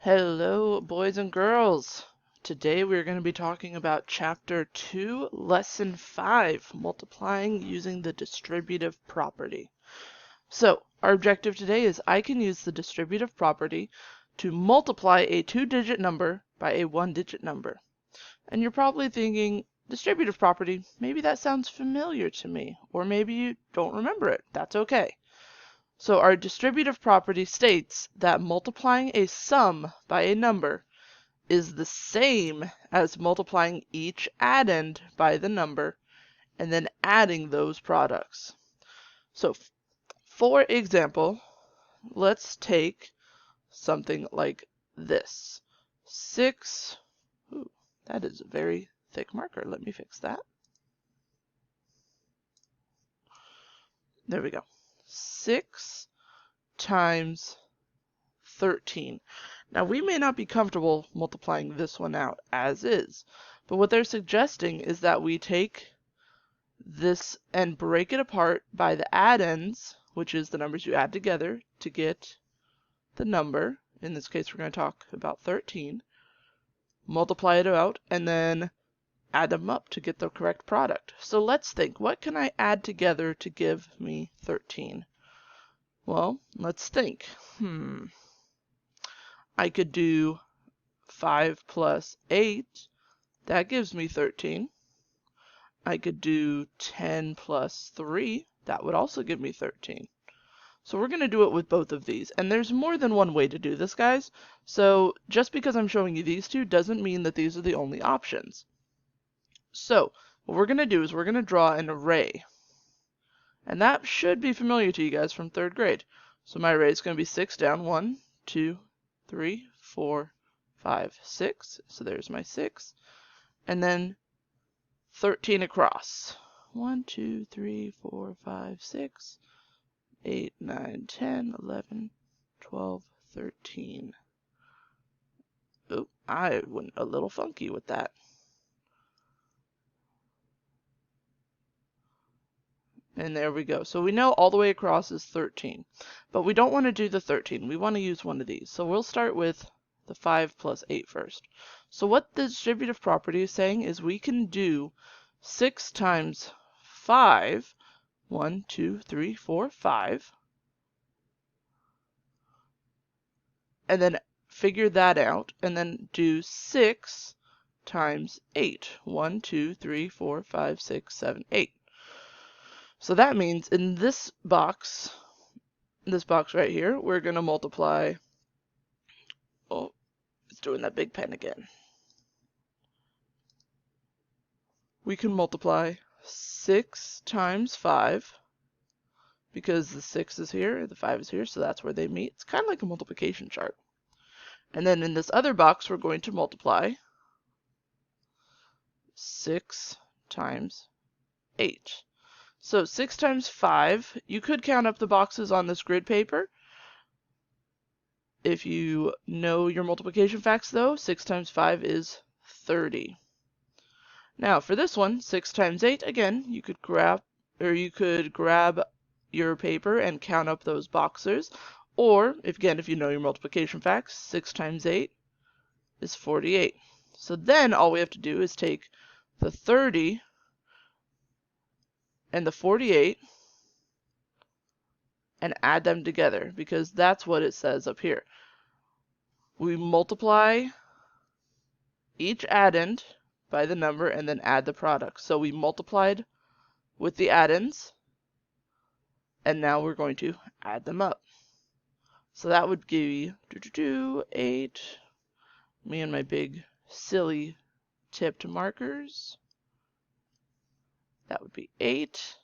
Hello, boys and girls. Today we're going to be talking about Chapter 2, Lesson 5, Multiplying Using the Distributive Property. So, our objective today is I can use the distributive property to multiply a two-digit number by a one-digit number. And you're probably thinking, distributive property, maybe that sounds familiar to me, or maybe you don't remember it. That's okay. So our distributive property states that multiplying a sum by a number is the same as multiplying each addend by the number and then adding those products. So for example, let's take something like this. 6, ooh, that is a very thick marker. Let me fix that. There we go. 6 times 13. Now we may not be comfortable multiplying this one out as is, but what they're suggesting is that we take this and break it apart by the addends, which is the numbers you add together to get the number. In this case, we're going to talk about 13. Multiply it out and then add them up to get the correct product. So let's think, what can I add together to give me 13? Well, let's think. I could do 5 plus 8, that gives me 13. I could do 10 plus 3, that would also give me 13. So we're going to do it with both of these. And there's more than one way to do this, guys. So just because I'm showing you these two doesn't mean that these are the only options. So what we're going to do is we're going to draw an array. And that should be familiar to you guys from 3rd grade. So my array is going to be 6 down, 1, 2, 3, 4, 5, 6. So there's my 6. And then 13 across. 1, 2, 3, 4, 5, 6, 8, 9, 10, 11, 12, 13. Oh, I went a little funky with that. And there we go. So we know all the way across is 13. But we don't want to do the 13. We want to use one of these. So we'll start with the 5 plus 8 first. So what the distributive property is saying is we can do 6 times 5, 1, 2, 3, 4, 5, and then figure that out, and then do 6 times 8, 1, 2, 3, 4, 5, 6, 7, 8. So that means in this box right here, we're going to multiply, oh, it's doing that big pen again. We can multiply 6 times 5, because the 6 is here, the 5 is here, so that's where they meet. It's kind of like a multiplication chart. And then in this other box, we're going to multiply 6 times 8. So 6 times 5, you could count up the boxes on this grid paper. If you know your multiplication facts though, 6 times 5 is 30. Now for this one, 6 times 8, again, you could grab your paper and count up those boxes. Or, if you know your multiplication facts, 6 times 8 is 48. So then all we have to do is take the 30 and the 48 and add them together, because that's what it says up here. We multiply each addend by the number and then add the product. So we multiplied with the addends, and now we're going to add them up. So that would give you 8, me and my big silly tipped markers. That would be 8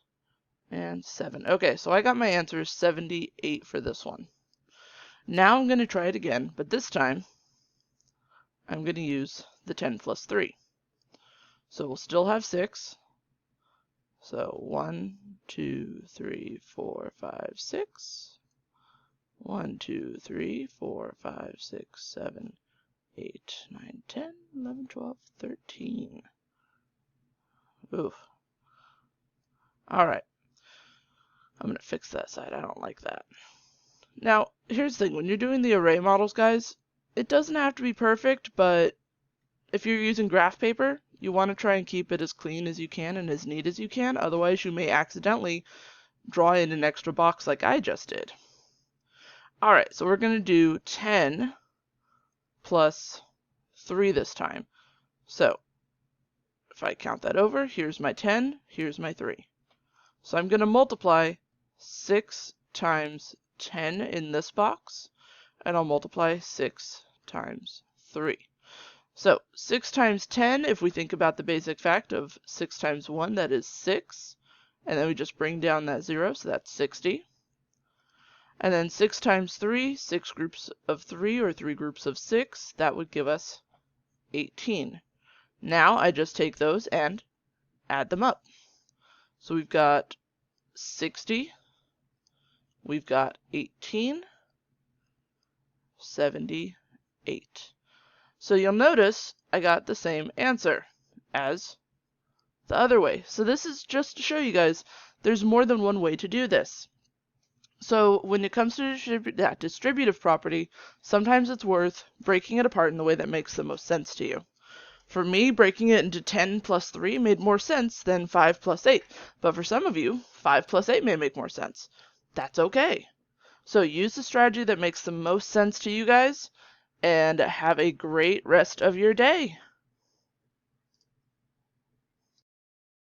and 7. Okay, so I got my answer 78 for this one. Now I'm going to try it again, but this time I'm going to use the 10 plus 3. So we'll still have 6. So 1, 2, 3, 4, 5, 6. 1, 2, 3, 4, 5, 6, 7, 8, 9, 10, 11, 12, 13. Oof. Alright. I'm going to fix that side. I don't like that. Now, here's the thing. When you're doing the array models, guys, it doesn't have to be perfect, but if you're using graph paper, you want to try and keep it as clean as you can and as neat as you can. Otherwise, you may accidentally draw in an extra box like I just did. All right, so we're going to do 10 plus 3 this time. So if I count that over, here's my 10, here's my 3. So I'm going to multiply 6 times 10 in this box, and I'll multiply 6 times 3. So 6 times 10, if we think about the basic fact of 6 times 1, that is 6. And then we just bring down that 0, so that's 60. And then 6 times 3, 6 groups of 3 or 3 groups of 6, that would give us 18. Now I just take those and add them up. So we've got 60, we've got 18, 78. So you'll notice I got the same answer as the other way. So this is just to show you guys there's more than one way to do this. So when it comes to distributive property, sometimes it's worth breaking it apart in the way that makes the most sense to you. For me, breaking it into 10 plus 3 made more sense than 5 plus 8. But for some of you, 5 plus 8 may make more sense. That's okay. So use the strategy that makes the most sense to you guys, and have a great rest of your day.